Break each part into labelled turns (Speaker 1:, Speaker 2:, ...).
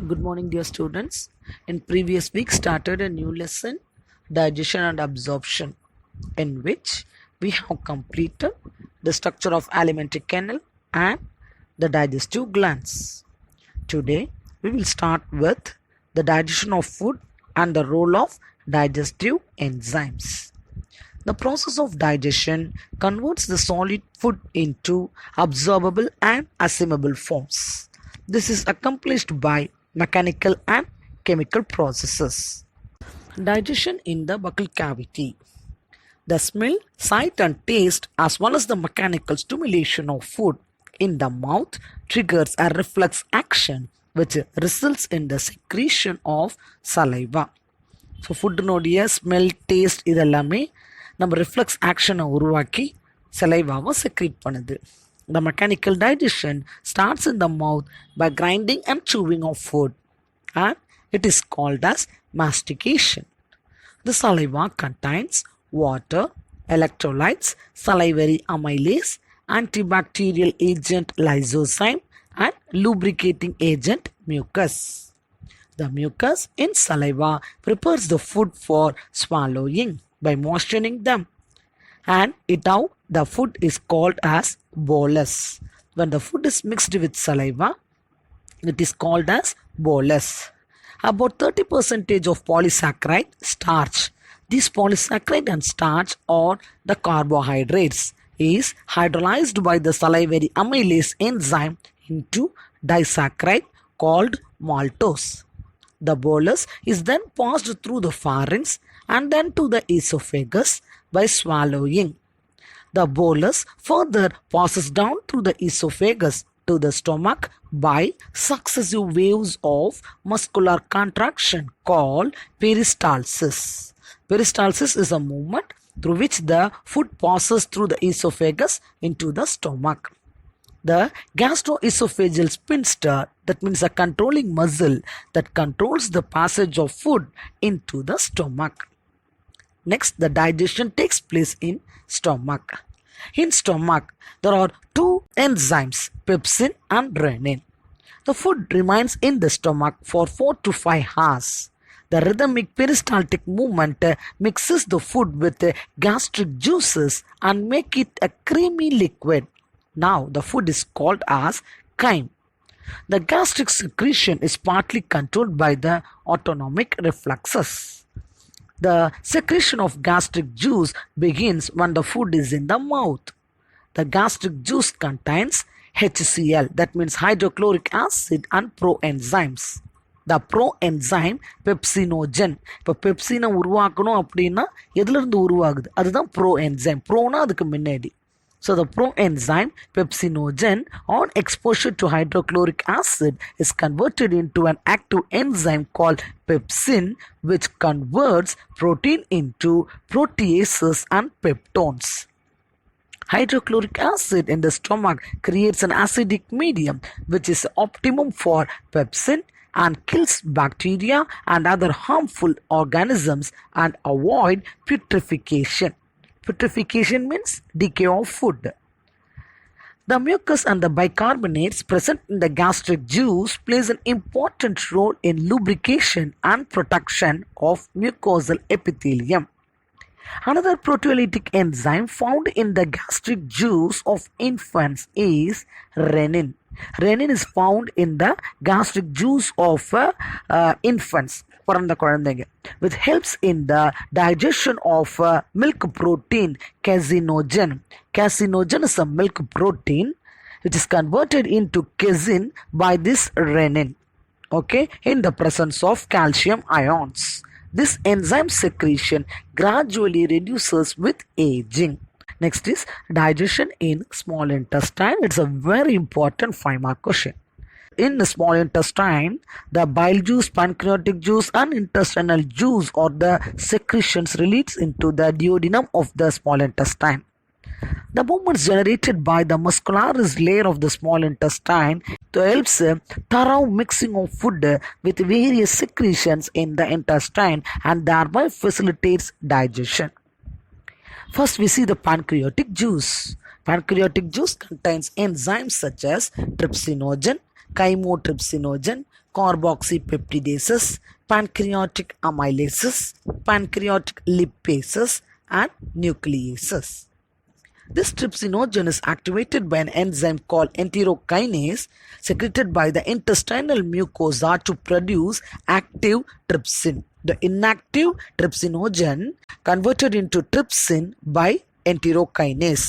Speaker 1: Good morning, dear students. In previous week, started a new lesson, digestion and absorption, in which we have completed the structure of alimentary canal and the digestive glands. Today, we will start with the digestion of food and the role of digestive enzymes. The process of digestion converts the solid food into absorbable and assimilable forms. This is accomplished by mechanical and chemical processes. Digestion in the buccal cavity. The smell, sight, and taste, as well as the mechanical stimulation of food in the mouth, triggers a reflex action which results in the secretion of saliva. So ஃபுட்டினுடைய smell taste இதெல்லாமே நம்ம reflex ஆக்ஷனை உருவாக்கி சலைவாவை secrete பண்ணுது. The mechanical digestion starts in the mouth by grinding and chewing of food, and it is called as mastication. The saliva contains water, electrolytes, salivary amylase, antibacterial agent lysozyme, and lubricating agent mucus. The mucus in saliva prepares the food for swallowing by moistening them, and how the food is called as bolus. When the food is mixed with saliva, it is called as bolus. About 30% of polysaccharide starch. This polysaccharide and starch, or the carbohydrates, is hydrolyzed by the salivary amylase enzyme into disaccharide called maltose. The bolus is then passed through the pharynx and then to the esophagus by swallowing. The bolus further passes down through the esophagus to the stomach by successive waves of muscular contraction called peristalsis. Peristalsis is a movement through which the food passes through the esophagus into the stomach. The gastroesophageal sphincter, that means a controlling muscle that controls the passage of food into the stomach. Next, the digestion takes place in stomach. In stomach, there are two enzymes, pepsin and renin. The food remains in the stomach for 4 to 5 hours. The rhythmic peristaltic movement mixes the food with gastric juices and make it a creamy liquid. Now, the food is called as chyme. The gastric secretion is partly controlled by the autonomic reflexes. The secretion of gastric juice begins when the food is in the mouth. The gastric juice contains HCl, that means hydrochloric acid, and proenzymes. The proenzyme pepsinogen. இப்போ பெப்சினை உருவாக்கணும் அப்படின்னா எதுலேருந்து உருவாகுது? அதுதான் proenzyme. ப்ரோனா அதுக்கு முன்னாடி. So the proenzyme pepsinogen, on exposure to hydrochloric acid, is converted into an active enzyme called pepsin, which converts protein into proteases and peptones. Hydrochloric acid in the stomach creates an acidic medium, which is optimum for pepsin and kills bacteria and other harmful organisms and avoid putrefaction. Putrefaction means decay of food. The mucus and the bicarbonates present in the gastric juice plays an important role in lubrication and protection of mucosal epithelium. Another proteolytic enzyme found in the gastric juice of infants is renin. Renin is found in the gastric juice of infants, which helps in the digestion of milk protein casinogen. Casinogen is a milk protein which is converted into casein by this renin, in the presence of calcium ions. This enzyme secretion gradually reduces with aging. Next is digestion in small intestine. It's a very important 5-mark question. In the small intestine, the bile juice, pancreatic juice, and intestinal juice, or the secretions, released into the duodenum of the small intestine. The movements generated by the muscularis layer of the small intestine helps thorough mixing of food with various secretions in the intestine and thereby facilitates digestion. First, we see the pancreatic juice. Pancreatic juice contains enzymes such as trypsinogen, chymotrypsinogen, carboxypeptidases, pancreatic amylases, pancreatic lipases, and nucleases. This trypsinogen is activated by an enzyme called enterokinase secreted by the intestinal mucosa to produce active trypsin. The inactive trypsinogen converted into trypsin by enterokinase.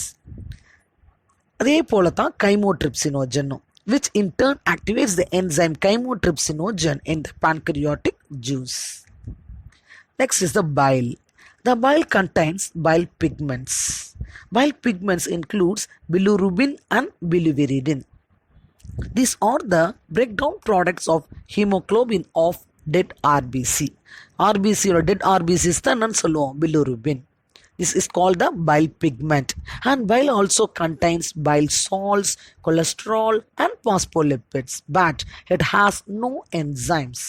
Speaker 1: அதே போல தான் chymotrypsinogen, which in turn activates the enzyme chymotrypsinogen in the pancreatic juice. Next is the bile. The bile contains bile pigments. Bile pigments includes bilirubin and bilirubirin. These are the breakdown products of hemoglobin of dead RBC. RBC or dead RBC is the bilirubin. This is called the bile pigment. And bile also contains bile salts, cholesterol, and phospholipids, but it has no enzymes.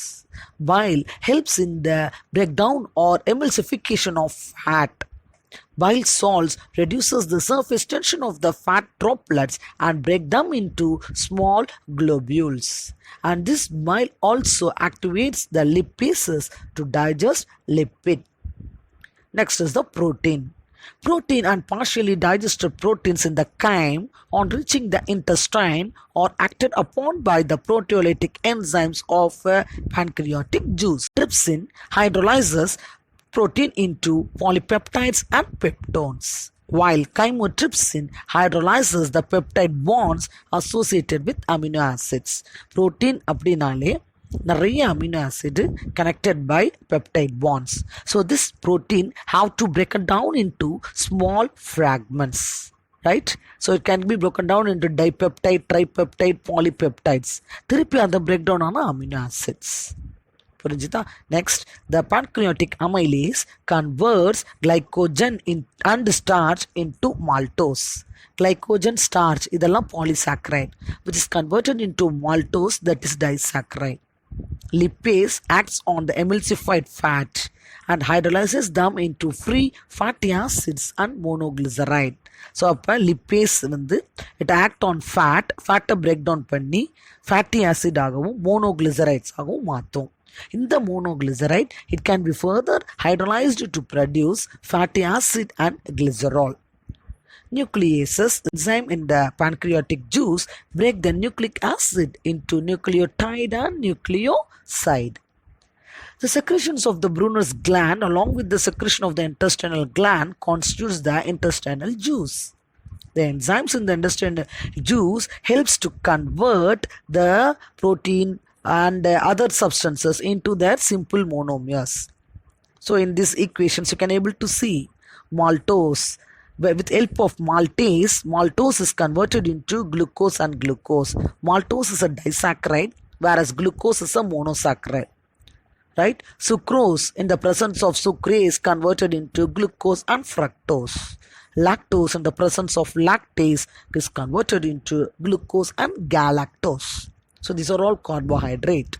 Speaker 1: Bile helps in the breakdown or emulsification of fat. Bile salts reduces the surface tension of the fat droplets and break them into small globules. And this bile also activates the lipases to digest lipid. Next is the protein. Protein and partially digested proteins in the chyme on reaching the intestine are acted upon by the proteolytic enzymes of pancreatic juice. Trypsin hydrolyzes protein into polypeptides and peptones, while chymotrypsin hydrolyzes the peptide bonds associated with amino acids. Protein அப்படினாலே நிறைய amino acid connected by peptide bonds. So this protein have to break it down into small fragments, right? So it can be broken down into dipeptide, tripeptide, polypeptides. திருப்பி அந்த breakdown ஆன amino acids. புரிஞ்சுதா? Next, the pancreatic amylase converts glycogen and starch into maltose. Glycogen, starch, இதெல்லாம் polysaccharide, which is converted into maltose, that is disaccharide. Lipase acts on the emulsified fat and hydrolyzes them into free fatty acids and monoglyceride. So அப்போ lipase it act on fat break down பண்ணி fatty acid ஆகவும் monoglycerides ஆகவும் மாற்றும். In the monoglyceride, it can be further hydrolyzed to produce fatty acid and glycerol. Nucleases, enzyme in the pancreatic juice, break the nucleic acid into nucleotide and nucleoside. The secretions of the Brunner's gland along with the secretion of the intestinal gland constitutes the intestinal juice. The enzymes in the intestinal juice helps to convert the protein and other substances into their simple monomers. So in these equations you can able to see maltose. With help of maltose is converted into glucose and glucose. Maltose is a disaccharide whereas glucose is a monosaccharide. Right? Sucrose in the presence of sucrase is converted into glucose and fructose. Lactose in the presence of lactase is converted into glucose and galactose. So these are all carbohydrate.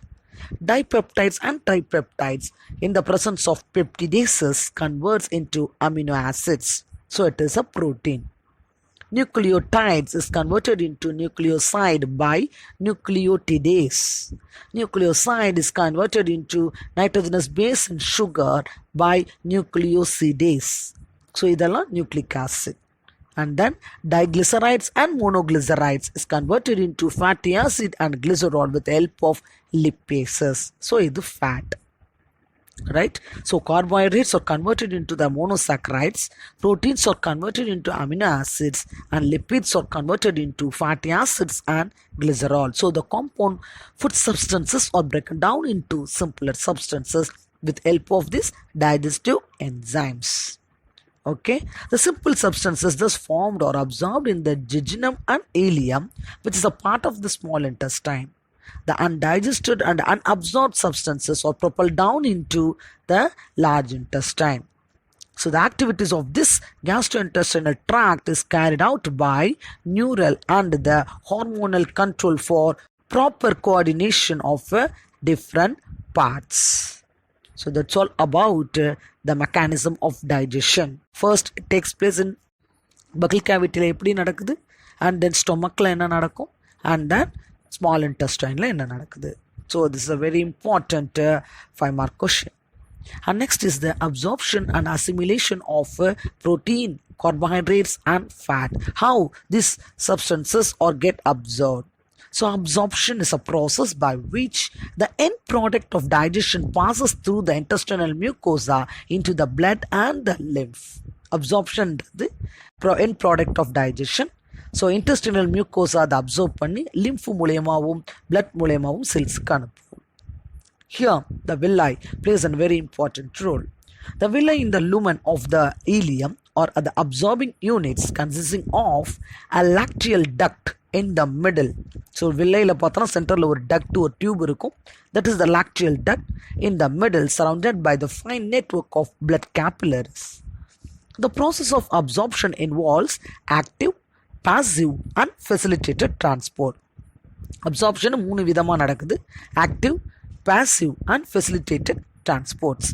Speaker 1: Dipeptides and tripeptides in the presence of peptidases converts into amino acids. So it is a protein. Nucleotides is converted into nucleoside by nucleotidase. Nucleoside is converted into nitrogenous base and sugar by nucleosidase. So இதெல்லாம் nucleic acid. And then diglycerides and monoglycerides is converted into fatty acid and glycerol with the help of lipases. So இது fat. Right? So carbohydrates are converted into the monosaccharides, proteins are converted into amino acids, and lipids are converted into fatty acids and glycerol. So the compound food substances are broken down into simpler substances with help of these digestive enzymes. Okay, the simple substances thus formed or absorbed in the jejunum and ileum, which is a part of the small intestine. The undigested and unabsorbed substances are propelled down into the large intestine. So the activities of this gastrointestinal tract is carried out by neural and the hormonal control for proper coordination of different parts. So that's all about the mechanism of digestion. First, it takes place in buccal cavity எப்படி நடக்குது, and then stomachல என்ன நடக்கும், and then small intestine என்ன நடக்குது. So this is a very important 5-mark question. And next is the absorption and assimilation of protein, carbohydrates and fat. How these substances or get absorbed. So absorption is a process by which the end product of digestion passes through the intestinal mucosa into the blood and the lymph. Absorption the end product of digestion. So intestinal mucosa அதை observe பண்ணி lymph மூலயமாவும் blood மூலயமாவும் செல்ஸுக்கு அனுப்பும். Here, the villi plays a very important role. The villi in the lumen of the ileum or the absorbing units consisting of a lacteal duct in the middle. So, villi la pathana center la or duct or tube irukum. That is the lacteal duct in the middle, surrounded by the fine network of blood capillaries. The process of absorption involves active, passive and facilitated transport. Absorption மூணு விதமா நடக்குது. Active, passive and facilitated transports.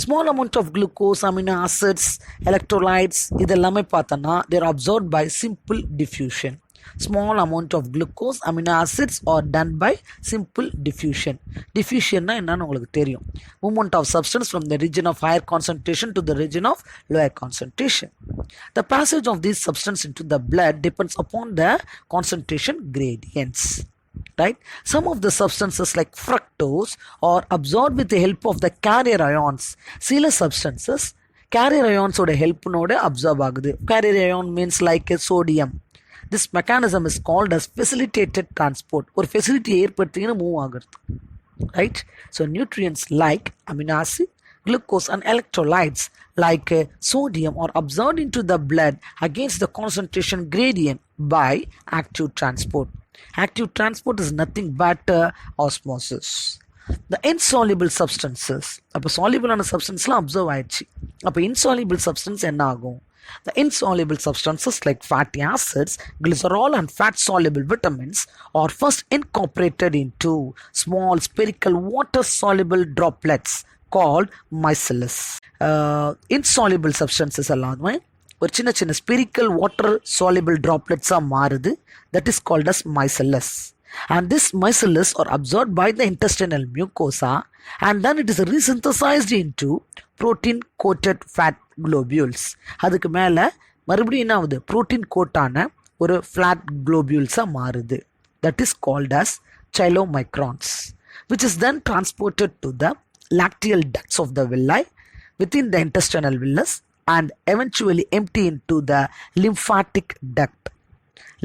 Speaker 1: Small amount of glucose, amino acids, electrolytes இதெல்லாமே பார்த்தோன்னா they are absorbed by simple diffusion. Small amount of glucose, amino acids are done by simple diffusion. Diffusionனா என்னன்னு உங்களுக்கு தெரியும். Movement of substance from the region of higher concentration to the region of lower concentration. The passage of these substance into the blood depends upon the concentration gradients. Right? Some of the substances like fructose are absorbed with the help of the carrier ions. சில substances carrier ions ஓட help-நோட absorb ஆகுது. Carrier ion means like a sodium. This mechanism is called as facilitated transport. ஒரு facility ஏற்படுத்தின்னு move ஆகுது. Right? So nutrients like amino acid, glucose and electrolytes like sodium are absorbed into the blood against the concentration gradient by active transport. Active transport is nothing but osmosis. The insoluble substances, அப்போ soluble substanceலாம் absorb ஆயிடுச்சு. அப்போ insoluble substance என்ன ஆகும்? The insoluble substances like fatty acids, glycerol and fat soluble vitamins are first incorporated into small spherical water soluble droplets called micelles. Insoluble substances எல்லாமே ஒரு சின்ன சின்ன spherical water soluble droplets மாறுது. That is called as micelles. And this micelles are absorbed by the intestinal mucosa and then it is resynthesized into protein coated fat globules. அதுக்கு மேல மறுபடியும் என்ன ஆகுது? protein coat-ஆன ஒரு flat globules மாறுது. That is called as chylomicrons, which is then transported to the lacteal ducts of the villi within the intestinal villus and eventually empty into the lymphatic duct.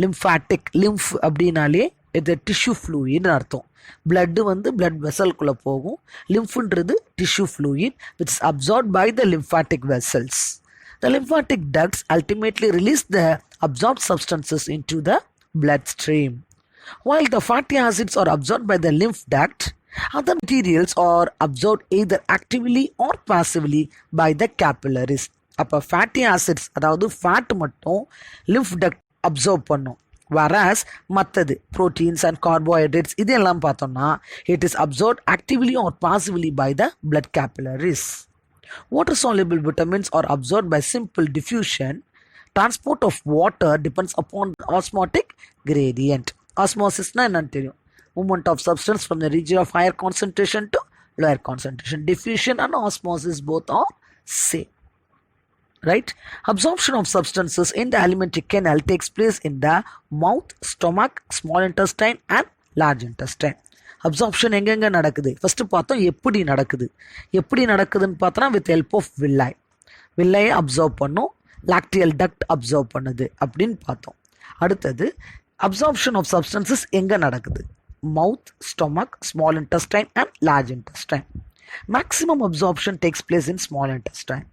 Speaker 1: Lymphatic, lymph அப்படின்னாலே இது tissue fluid அர்த்தம். blood வந்து blood vessel குள்ள போகும். lymphன்றது tissue fluid which is absorbed by the lymphatic vessels. The lymphatic ducts ultimately release the absorbed substances into the bloodstream. While the fatty acids are absorbed by the lymph duct, other materials are absorbed either actively or passively by the capillaries. அப்போ fatty acids அதாவது fat மட்டும் lymph duct absorb பண்ணும். whereas மற்றது proteins and carbohydrates இதெல்லாம் பார்த்தோம்னா it is absorbed actively or passively by the blood capillaries. Water soluble vitamins are absorbed by simple diffusion. Transport of water depends upon the osmotic gradient. Osmosisனா என்னன்னு தெரியும். Movement of substance from the region of higher concentration to lower concentration. Diffusion and osmosis both are same. Right? Absorption of substances in the alimentary canal takes place in the mouth, stomach, small intestine and large intestine. Absorption எங்கெங்க நடக்குது? First பார்த்தோம் எப்படி நடக்குது. எப்படி நடக்குதுன்னு பார்த்தோம்னா with help of villi. villi absorb பண்ணும், lacteal duct absorb பண்ணுது அப்படின்னு பார்த்தோம். அடுத்தது absorption of substances எங்க நடக்குது? Mouth, stomach, small intestine and large intestine. Maximum absorption takes place in small intestine.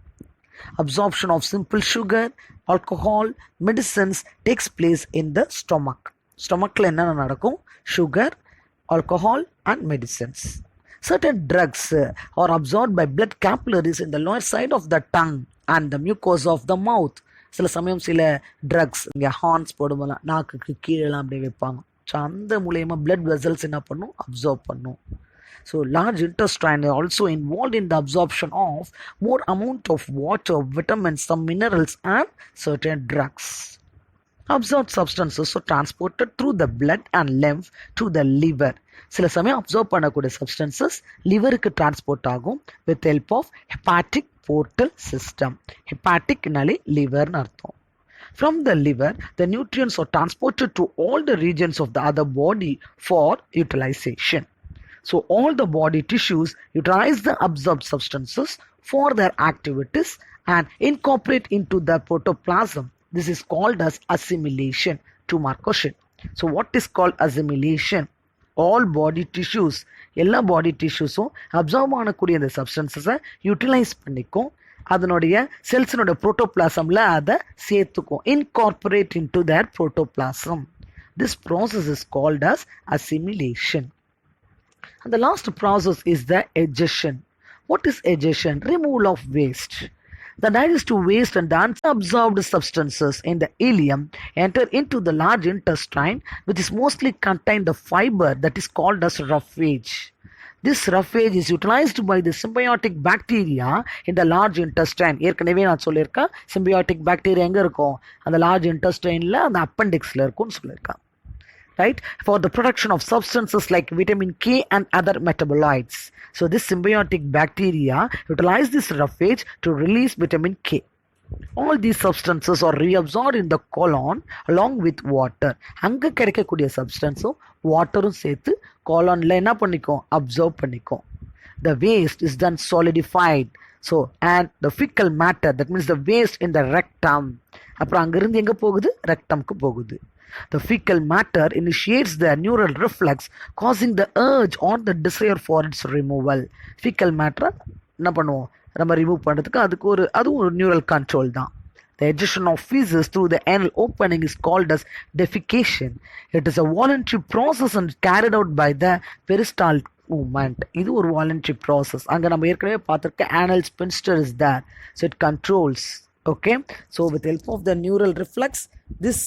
Speaker 1: Absorption of simple sugar, alcohol, medicines takes place in the stomach. Stomachல என்னென்ன நடக்கும்? Sugar, alcohol and medicines. Certain drugs are absorbed by blood capillaries in the lower side of the tongue and the mucosa of the mouth. சில சமயம் சில drugs இங்கே horns போடும்போது நாக்குக்கு கீழெல்லாம் அப்படியே வைப்பாங்க. ஸோ அந்த மூலயமா blood vessels என்ன பண்ணும்? அப்சார்ப் பண்ணும். So large intestine is also involved in the absorption of more amount of water, vitamins, some minerals and certain drugs. Absorbed substances are transported through the blood and lymph to the liver. சில சமயம் absorb பண்ணக்கூடிய substances லிவருக்கு transport ஆகும் with help of hepatic portal system. ஹெப்பாட்டிக்னாலே லிவர்னு அர்த்தம். From the liver, the nutrients are transported to all the regions of the other body for utilization. So all the body tissues utilize the absorbed substances for their activities and incorporate into the protoplasm. This is called as assimilation. 2-mark question. So what is called assimilation? All body tissues, எல்லா பாடி டிஷ்யூஸும் observe பண்ணக்கூடிய அந்த சப்ஸ்டன்சஸை utilise பண்ணிக்கும், அதனுடைய செல்ஸினோட புரோட்டோபிளாசமில் அதை சேர்த்துக்கும், incorporate into that protoplasm. This process is called as assimilation. And the last process is the egestion. What is egestion? Removal of waste. The digestive waste and the unabsorbed substances in the ileum enter into the large intestine, which is mostly contain the fiber that is called as roughage. This roughage is utilized by the symbiotic bacteria in the large intestine. ஏற்கனவே நான் சொல்லியிருக்கேன், symbiotic bacteria எங்கே இருக்கும், அந்த large intestineல அந்த appendixல இருக்கும்னு சொல்லியிருக்கேன். Right, for the production of substances like vitamin K and other metabolites. So this symbiotic bacteria utilize this roughage to release vitamin K. All these substances are reabsorbed in the colon along with water. அங்க கிடைக்கக்கூடிய சப்ஸ்டன்ஸும் வாட்டரும் சேர்த்து colonல என்ன பண்ணிக்கும், observe பண்ணிக்கும். The waste is then solidified. So and the fecal matter, that means the waste in the rectum, அப்புறம் அங்கிருந்து எங்க போகுது, ரெக்டம்க்கு போகுது. The fecal matter initiates the neural reflex, causing the urge or the desire for its removal. Fecal matter என்ன பண்ணுவோம், நம்ம remove பண்ணுறதுக்கு அதுவும் ஒரு நியூரல் கண்ட்ரோல் தான். The egestion of feces through the anal opening is called as defecation. It is a voluntary process and carried out by the peristaltic movement. இது ஒரு voluntary process. அங்கே நம்ம ஏற்கனவே பார்த்துருக்க anal sphincter is there, so it controls. Okay, so with help of the neural reflex, this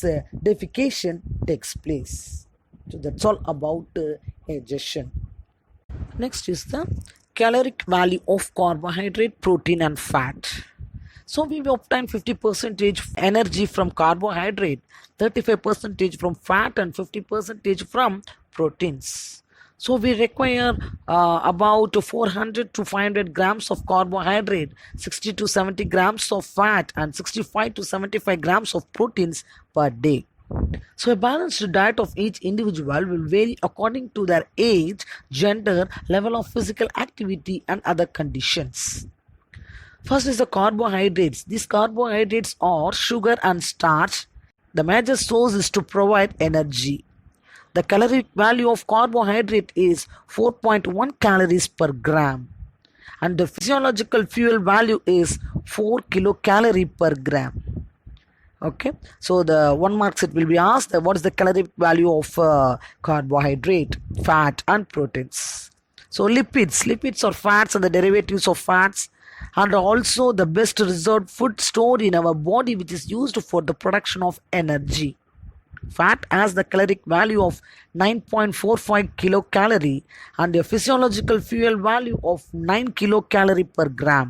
Speaker 1: defecation takes place. So that's all about egestion. Next is the caloric value of carbohydrate, protein and fat. So we obtain 50% energy from carbohydrate, 35% from fat and 50% from proteins. So we require about 400 to 500 grams of carbohydrate, 60 to 70 grams of fat and 65 to 75 grams of proteins per day. So a balanced diet of each individual will vary according to their age, gender, level of physical activity and other conditions. First is the carbohydrates. These carbohydrates are sugar and starch. The major source is to provide energy. The caloric value of carbohydrate is 4.1 calories per gram and the physiological fuel value is 4 kilocalorie per gram. Okay, so the 1 marks it will be asked what is the caloric value of carbohydrate, fat and proteins. So lipids are fats and the derivatives of fats and also the best reserved food stored in our body which is used for the production of energy. Fat has the caloric value of 9.45 kilocalorie and a physiological fuel value of 9 kilocalorie per gram.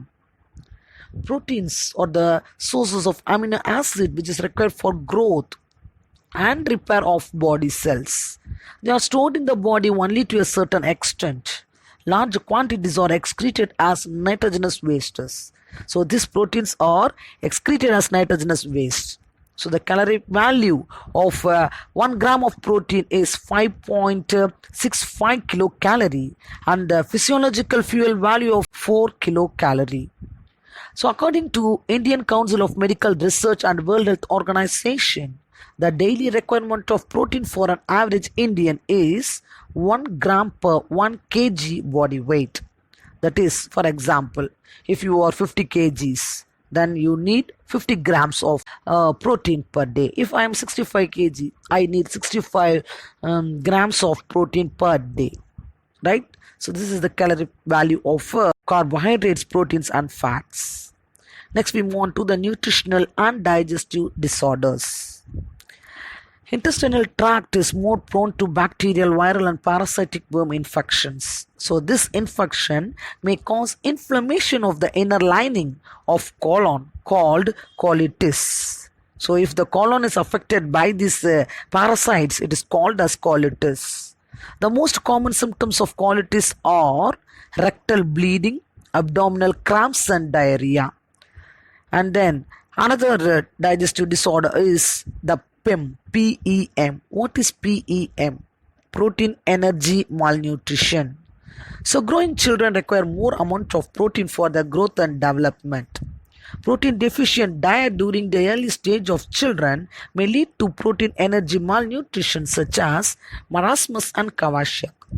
Speaker 1: Proteins are the sources of amino acid which is required for growth and repair of body cells. They are stored in the body only to a certain extent. Large quantities are excreted as nitrogenous wastes. So these proteins are excreted as nitrogenous waste. So the caloric value of 1 gram of protein is 5.65 kilocalorie and the physiological fuel value of 4 kilocalorie. So according to Indian Council of Medical Research and World Health Organization, the daily requirement of protein for an average Indian is 1 gram per 1 kg body weight. That is, for example, if you are 50 kgs, then you need 50 grams of protein per day. If I am 65 kg, I need 65 grams of protein per day. Right? So this is the caloric value of carbohydrates, proteins and fats. Next we move on to the nutritional and digestive disorders. Intestinal tract is more prone to bacterial, viral and parasitic worm infections. So this infection may cause inflammation of the inner lining of colon called colitis. So if the colon is affected by these parasites, it is called as colitis. The most common symptoms of colitis are rectal bleeding, abdominal cramps and diarrhea. And then another digestive disorder is the PEM, PEM. What is PEM? Protein energy malnutrition. So growing children require more amount of protein for their growth and development. Protein deficient diet during the early stage of children may lead to protein energy malnutrition such as marasmus and Kwashiorkor.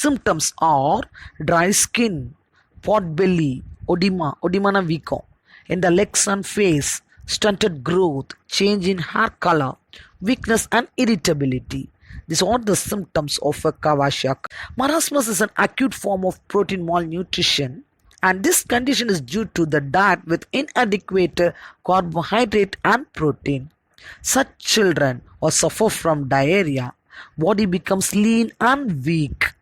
Speaker 1: Symptoms are dry skin, pot belly, odema vico in the legs and face, stunted growth, change in hair color, weakness and irritability. These are the symptoms of a Kwashiorkor. Marasmus is an acute form of protein malnutrition, and this condition is due to the diet with inadequate carbohydrate and protein. Such children or suffer from diarrhea, body becomes lean and weak.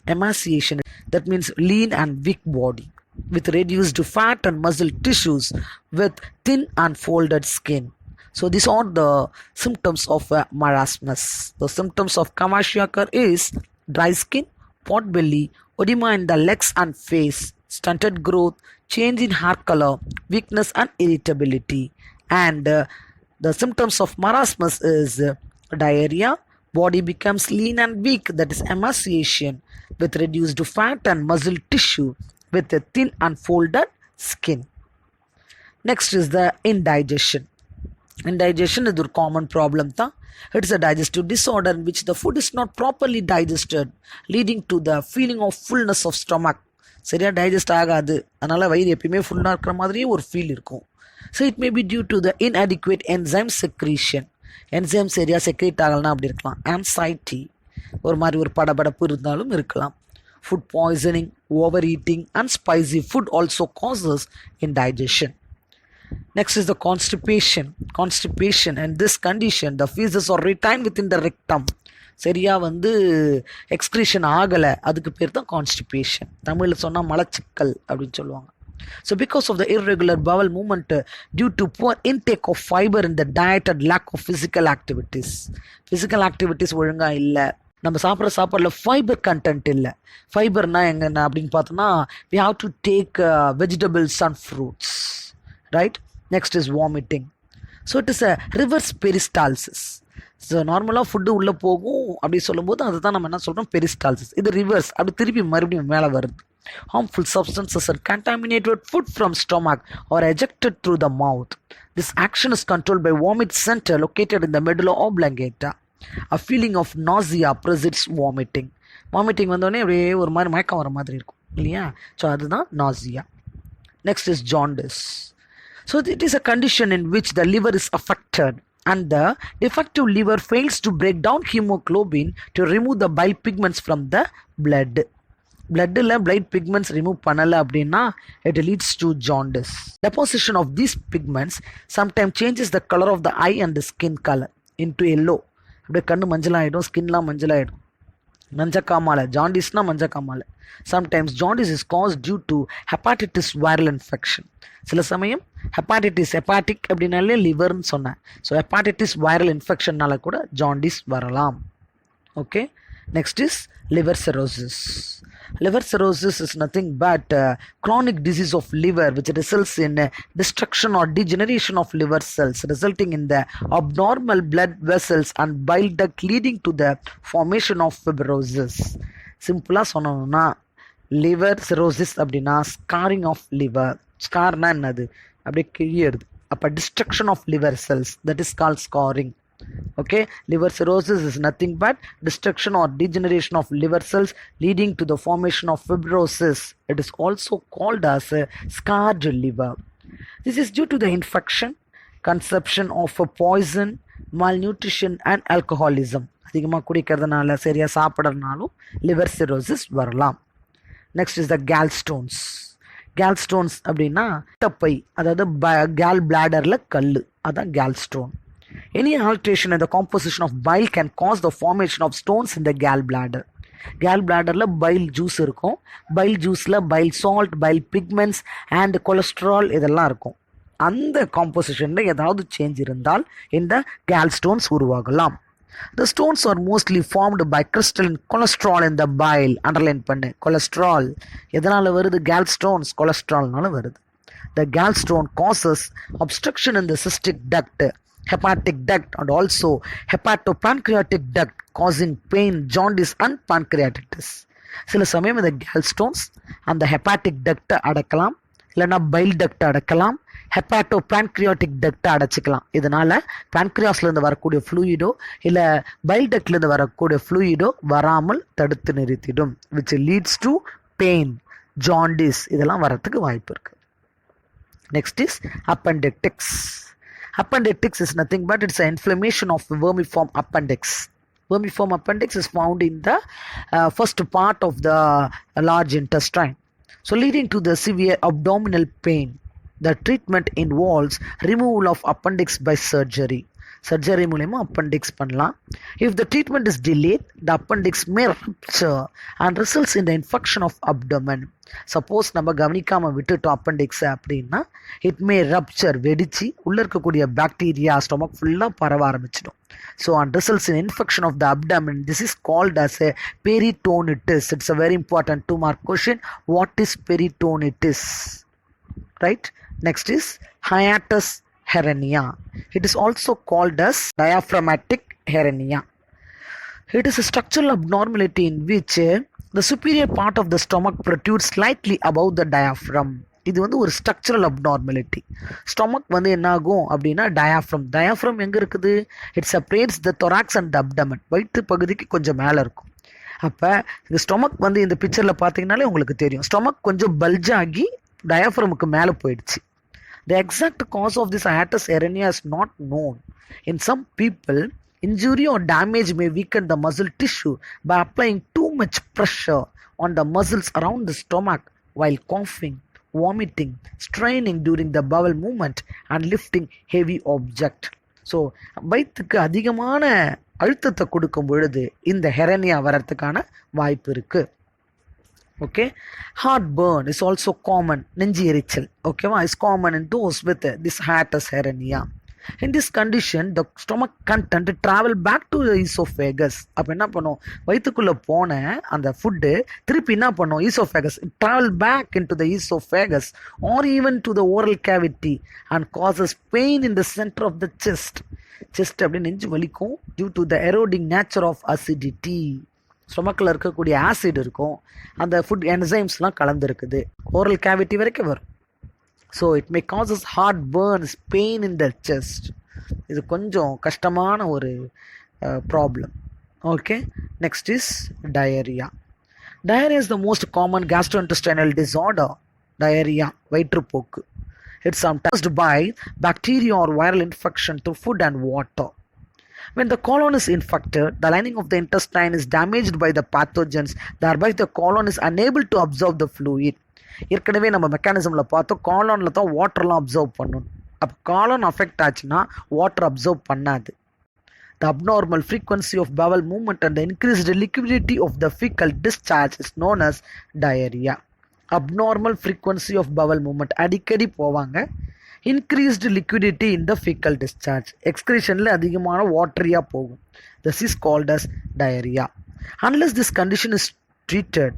Speaker 1: Emaciation, that means lean and weak body, with reduced fat and muscle tissues, with thin and folded skin. So these are the symptoms of marasmus. The symptoms of Kwashiorkor is dry skin, pot belly, edema in the legs and face, stunted growth, change in hair color, weakness and irritability. And the symptoms of marasmus is diarrhea, body becomes lean and weak, that is emaciation, with reduced fat and muscle tissue, with a thin and folded skin. Next is the indigestion. Indigestion is a common problem. It is a digestive disorder in which the food is not properly digested, leading to the feeling of fullness of stomach. சரியா digest ஆகாது, அதனால வயிறு எப்பயுமே ஃபுல்லாக இருக்கிற மாதிரியே ஒரு feel இருக்கும். So it may be due to the inadequate enzyme secretion. Enzyme சரியாக செக்ரேட் ஆகலாம் அப்படி இருக்கலாம். ஆன்சைட்டி, ஒரு மாதிரி ஒரு படபடப்பு இருந்தாலும் இருக்கலாம். Food poisoning, overeating and spicy food also causes indigestion. Next is the constipation. Constipation, and this condition the feces are retained within the rectum. சரியா எக்ஸ்கிரீஷன் ஆகலை, அதுக்கு பேர் தான் கான்ஸ்டிபேஷன். தமிழில் சொன்னால் மலச்சிக்கல் அப்படின்னு சொல்லுவாங்க. So because of the irregular bowel movement due to poor intake of fiber in the diet and lack of physical activities. Physical activities ஒழுங்காக இல்லை, நம்ம சாப்பிட்ற சாப்பாடில் ஃபைபர் கண்டென்ட் இல்லை. ஃபைபர்னா எங்கன்னா அப்படின்னு பார்த்தோன்னா we have to take vegetables and fruits, right? Next is vomiting. So it is a reverse peristalsis. So நார்மலாக food உள்ளே போகும் அப்படி சொல்லும்போது அதை தான் நம்ம என்ன சொல்கிறோம், பெரிஸ்டால்சிஸ். இது ரிவர்ஸ், அப்படி திருப்பி மறுபடியும் மேலே வருது. Harmful substances are contaminated food from stomach or ejected through the mouth. This action is controlled by vomit center located in the medulla oblongata. A feeling of nausea precedes vomiting. Vomiting வந்தோடனே அப்படியே ஒரு மாதிரி மயக்கம் வர மாதிரி இருக்கும் இல்லையா? So அதுதான் nausea. Next is jaundice. So it is a condition in which the liver is affected and the defective liver fails to break down hemoglobin to remove the bile pigments from the blood. Bloodல blood pigments remove பண்ணல அப்படின்னா it leads to jaundice. Deposition of these pigments sometimes changes the color of the eye and the skin color into yellow. அப்படியே கண்ணு மஞ்சளாயிடும், ஸ்கின்லாம் மஞ்சளாயிடும். மஞ்சக்காமாலை, ஜாண்டிஸ்னா மஞ்சக்காமாலை. Sometimes jaundice is caused due to hepatitis viral infection. சில சமயம் hepatitis, hepatic அப்படின்னாலே லிவர்னு சொன்னேன். So hepatitis viral இன்ஃபெக்ஷன்னால கூட jaundice வரலாம். Okay, next is liver cirrhosis. Liver cirrhosis is nothing but chronic disease of liver which results in destruction or degeneration of liver cells, resulting in the abnormal blood vessels and bile duct, leading to the formation of fibrosis. சிம்பிளாக சொன்னோம்னா liver cirrhosis அப்படின்னா scarring of liver. ஸ்கார்னா என்னது, அப்படியே கிழியறது. அப்போ destruction of liver cells, that is called scarring. Okay, liver cirrhosis is nothing but destruction or degeneration of liver cells leading to the formation of fibrosis. It is also called as a scarred liver. This is due to the infection, consumption of a poison, malnutrition and alcoholism. அதிகமாக குடிக்கிறதுனால சரியாக சாப்பிட்றதுனாலும் liver cirrhosis வரலாம். Next is the gallstones. gallstones அப்படின்னா தப்பை, அதாவது கேல் பிளாடரில் கல், அதான் gallstone. Any alteration in the composition of bile can cause the formation of stones in the gallbladder. Gallbladderல bile juice இருக்கும். bile juiceல bile salt, bile pigments and cholesterol இதெல்லாம் இருக்கும். அந்த காம்போசிஷனில் ஏதாவது சேஞ்ச் இருந்தால் இந்த கேல்ஸ்டோன்ஸ் உருவாகலாம். The stones are mostly formed by crystalline cholesterol in the bile. Underline பண்ணு, cholesterol எதனால வருது? gallstones cholesterolனால வருது. The gallstone causes obstruction in the cystic duct, hepatic duct and also hepatopancreatic duct, causing pain, jaundice and pancreatitis. சில சமயம் இந்த gallstones அந்த hepatic duct அடக்கலாம், இல்லைன்னா file duct அடக்கலாம், ஹெப்பாட்டோ pancreatic டக்டை அடைச்சிக்கலாம். இதனால் பேன்க்ரியாஸ்லேருந்து வரக்கூடிய ஃப்ளூயிடோ இல்லை பைல் டக்ட்லேருந்து வரக்கூடிய ஃப்ளூயிடோ வராமல் தடுத்து நிறுத்திடும், which leads to pain, jaundice இதெல்லாம் வரத்துக்கு வாய்ப்பு இருக்குது. Next is appendix. Appendix is nothing but it's an inflammation of vermiform appendix. Vermiform appendix is found in the first part of the large intestine. So leading to the severe abdominal pain. The treatment involves removal of appendix by surgery. Surgery மூலமா appendix பண்ணலாம். If the treatment is delayed, the appendix may rupture and results in the infection of abdomen. Suppose நம்ம கவனிக்காம விட்டுட்டோம் appendix அப்படின்னா it may rupture, வெடிச்சு உள்ள இருக்கக்கூடிய bacteria stomach ஃபுல்லாக பரவ ஆரம்பிச்சிடும். So and results in infection of the abdomen. This is called as a peritonitis. It's a very important 2-mark question. What is peritonitis? Right? Next is hiatus hernia. It is also called as diaphragmatic hernia. It is a structural abnormality in which the superior part of the stomach protrudes slightly above the diaphragm. இது வந்து ஒரு structural abnormality. Stomach வந்து என்ன ஆகும் அப்படின்னா diaphragm எங்கே இருக்குது? It separates the thorax and the abdomen. வயிற்று பகுதிக்கு கொஞ்சம் மேலே இருக்கும். அப்போ இந்த ஸ்டொமக் வந்து இந்த பிக்சரில் பார்த்தீங்கன்னாலே உங்களுக்கு தெரியும், ஸ்டொமக் கொஞ்சம் பல்ஜ் ஆகி டயாஃப்ரமுக்கு மேலே போயிடுச்சு. The exact cause of this hiatus hernia is not known. In some people, injury or damage may weaken the muscle tissue by applying too much pressure on the muscles around the stomach while coughing, vomiting, straining during the bowel movement and lifting heavy object. So வயிற்றுக்கு அதிகமான அழுத்தத்தை கொடுக்கும் பொழுது இந்த ஹெரனியா வரத்துக்கான வாய்ப்பு இருக்கு. Okay, heartburn is also common. நெஞ்சு எரிச்சல் ஓகேவா is common in those with this hiatus hernia. In this condition, the stomach content travel back to the esophagus. அப்போ என்ன பண்ணும்? வயிற்றுக்குள்ளே போன அந்த ஃபுட்டு திருப்பி என்ன பண்ணும்? esophagus. It travel back into the esophagus or even to the oral cavity and causes pain in the center of the chest. Chest அப்படி நெஞ்சு வலிக்கும் due to the eroding nature of acidity. ஸ்டொமக்கில் இருக்கக்கூடிய acid இருக்கும், அந்த food என்சைம்ஸ்லாம் கலந்துருக்குது, oral cavity வரைக்கும் வரும். So it may causes heart burns, pain in the chest. இது கொஞ்சம் கஷ்டமான ஒரு problem. Okay, next is diarrhoea. Diarrhoea is the most common gastrointestinal disorder. Diarrhoea வயிற்றுப்போக்கு. It's caused by bacteria or viral infection through food and water. When the colon is infected, the lining of the intestine is damaged by the pathogens. Thereby the colon is unable to absorb the fluid. ஏற்கனவே நம்ம மெக்கானிசமில் பார்த்தோம், காலனில் தான் வாட்டர்லாம் observe பண்ணணும். அப்போ காலன் affect ஆச்சுன்னா water observe பண்ணாது. The abnormal frequency of bowel movement and the increased liquidity of the fecal discharge is known as diarrhea. Abnormal frequency of bowel movement, அடிக்கடி போவாங்க. Increased liquidity in the fecal discharge, excretionல அதிகமான வாட்டரியாக போகும். This is called as diarrhea. Unless this condition is treated,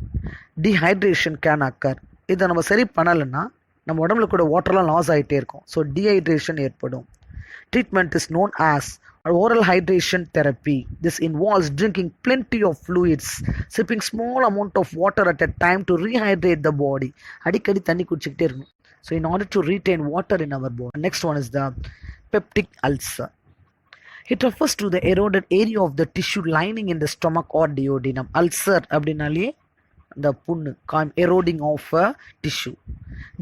Speaker 1: dehydration can occur. இதை நம்ம சரி பண்ணலைன்னா நம்ம உடம்புல கூட வாட்டர்லாம் லாஸ் ஆகிட்டே இருக்கும். ஸோ டீஹைட்ரேஷன் ஏற்படும். Treatment is known as oral hydration therapy. This involves drinking plenty of fluids, sipping small amount of water at a time to rehydrate the body. அடிக்கடி தண்ணி குடிச்சிக்கிட்டே இருக்கணும். So in order to retain water in our body. Next one is the peptic ulcer. It refers to the eroded area of the tissue lining in the stomach or duodenum. Ulcer அப்படின்னாலே the புண்ணு, eroding of a tissue.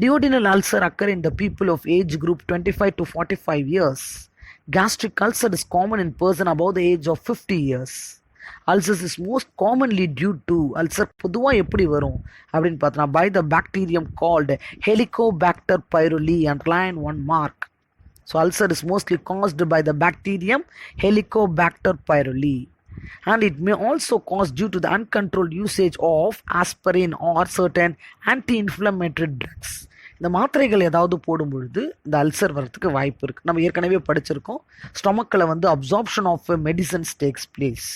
Speaker 1: Duodenal ulcer occur in the people of age group 25 to 45 years. Gastric ulcer is common in person above the age of 50 years. Ulcers is most commonly due to ulcer பொதுவாக எப்படி வரும் அப்படின்னு பார்த்தோன்னா by the bacterium called Helicobacter pylori, underline 1 mark. So ulcer is mostly caused by the bacterium Helicobacter pylori, and it may also cause due to the uncontrolled usage of aspirin or certain anti-inflammatory drugs. இந்த மாத்திரைகள் ஏதாவது போடும் பொழுது இந்த ulcer வரதுக்கு வாய்ப்பு இருக்குது. நம்ம ஏற்கனவே படிச்சிருக்கோம், ஸ்டொமக்கில் வந்து absorption of medicines takes place,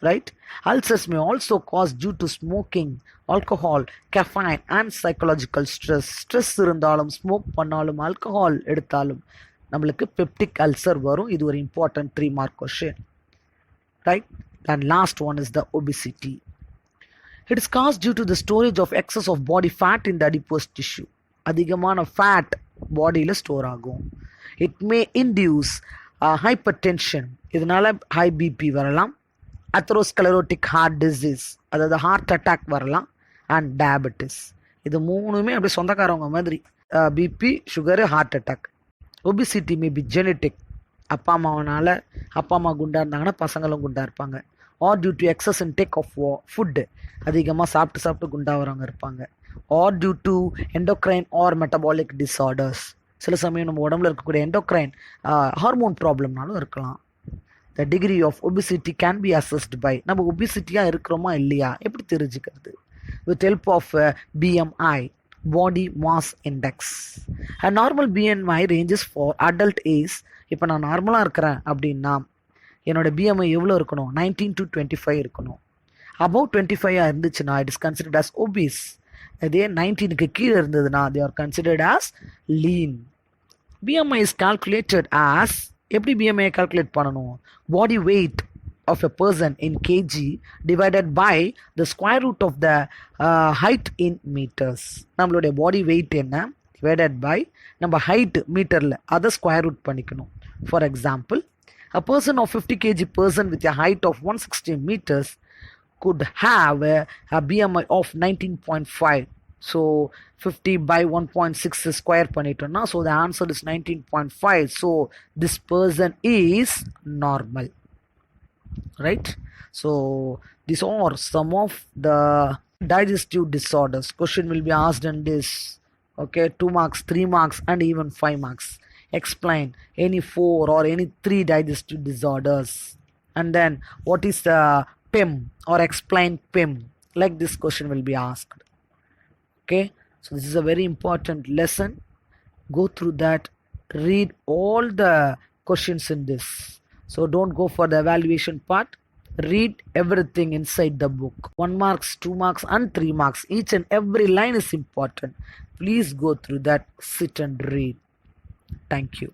Speaker 1: right? Ulcers may also cause due to smoking, alcohol, caffeine and psychological stress. Stress இருந்தாலும், ஸ்மோக் பண்ணாலும், ஆல்கஹால் எடுத்தாலும் நம்மளுக்கு பெப்டிக் அல்சர் வரும். இது ஒரு important 3 mark question, right? And last one is the obesity. It is caused due to the storage of excess of body fat in the adipose tissue. அதிகமான fat பாடியில் store ஆகும். It may induce hypertension, இதனால high BP வரலாம். Atherosclerotic heart disease, அதாவது heart attack வரலாம். And diabetes, இது மூணுமே அப்படியே சொந்தக்காரவங்க மாதிரி. BP, sugar, heart attack. Obesity may be genetic, அப்பா அம்மா குண்டா இருந்தாங்கன்னா பசங்களும் குண்டா இருப்பாங்க. Or due to excess intake of food, அதிகமாக சாப்பிட்டு குண்டாகிறவங்க இருப்பாங்க. Or due to endocrine or metabolic disorders, சில சமயம் நம்ம உடம்புல இருக்கக்கூடிய எண்டோக்ரைன் ஹார்மோன் ப்ராப்ளம்னாலும் இருக்கலாம். The degree of obesity can be assessed by, நம்ம ஒபிசிட்டியாக இருக்கிறோமா இல்லையா எப்படி தெரிஞ்சுக்கிறது? With help of BMI, body mass index. Normal BMI ranges for adult age. இப்போ நான் நார்மலாக இருக்கிறேன் அப்படின்னா என்னோட BMI எவ்வளோ இருக்கணும்? 19 to 25 இருக்கணும். அபவ் 25 இருந்துச்சுன்னா it is considered as obese. அதே 19க்கு கீழே இருந்ததுன்னா they are considered as lean. BMI is calculated as, எப்படி BMI calculate பண்ணணும்? Body weight of a person in kg divided by the square root of the height in meters. நம்மளுடைய body weight என்ன divided by நம்ம height மீட்டரில், அதை square root பண்ணிக்கணும். For example, a person of 50 kg person with a height of 160 meters could have a BMI of 19.5. So 50 by 1.6 square பண்ணிட்டோம்னா, so the answer is 19.5. So this person is normal, right? So these are some of the digestive disorders. Question will be asked in this, okay, 2 marks, 3 marks and even 5 marks. Explain any 4 or any 3 digestive disorders, and then what is the PIM, or explain PIM, like this question will be asked. Okay, so this is a very important lesson. Go through that, read all the questions in this. So don't go for the evaluation part, read everything inside the book. 1 marks, 2 marks and 3 marks, each and every line is important. Please go through that, sit and read. Thank you.